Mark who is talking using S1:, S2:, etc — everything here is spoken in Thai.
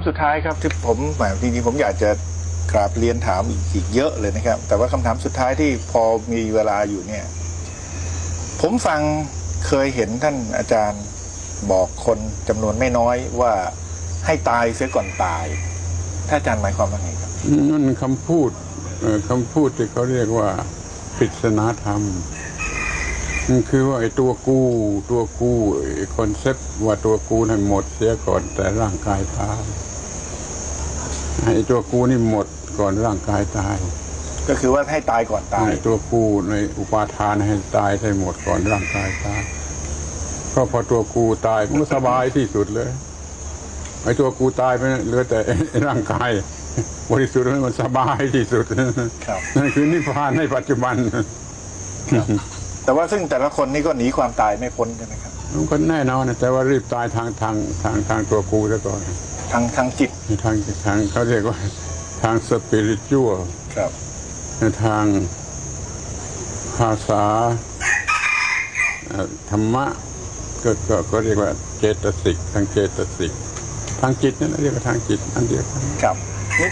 S1: สุดท้ายครับที่ผมหมายจริงๆผมอยากจะกราบเรียนถามอีกเยอะเลยนะครับแต่ว่าคำถามสุดท้ายที่พอมีเวลาอยู่เนี่ยผมฟังเคยเห็นท่านอาจารย์บอกคนจำนวนไม่น้อยว่าให้ตายเสียก่อนตายท่านอาจารย์หมายความว่าไงครับ
S2: นั่นคำพูดที่เขาเรียกว่าปริศนาธรรมมันคือว่าไอ้ตัวกูไอ้คอนเซปต์ว่าตัวกูนั้นหมดเสียก่อนแต่ร่างกายตายไอ้ตัวกูนี่หมดก่อนร่างกายตาย
S1: ก็คือว่าให้ตายก่อนตาย
S2: ตัวกูในอุปาทานให้ตายให้หมดก่อนร่างกายตายก็พอตัวกูตายมันก็สบายที่สุดเลยไอ้ตัวกูตายไปเหลือแต่ร่างกายบริสุทธิ์มันสบายที่สุดนั่นคือนิพพานในปัจจุบัน
S1: แต่ว่าซึ่งแต่ละคนนี่ก็หนีความตายไม่พ้นใช่ไหมครับ
S2: มันก็แน่นอนนะแต่ว่ารีบตายทางตัวกูซะก่อน
S1: ทางจิต
S2: ทางเขาเรียกว่าทางสปิริตชัว
S1: ครับ
S2: ทางภาษาธรรมะก็เรียกว่าเจตสิกทางเจตสิกทางจิตนั่นเรียกว่าทางจิตอันเดียวกัน
S1: ครับนี่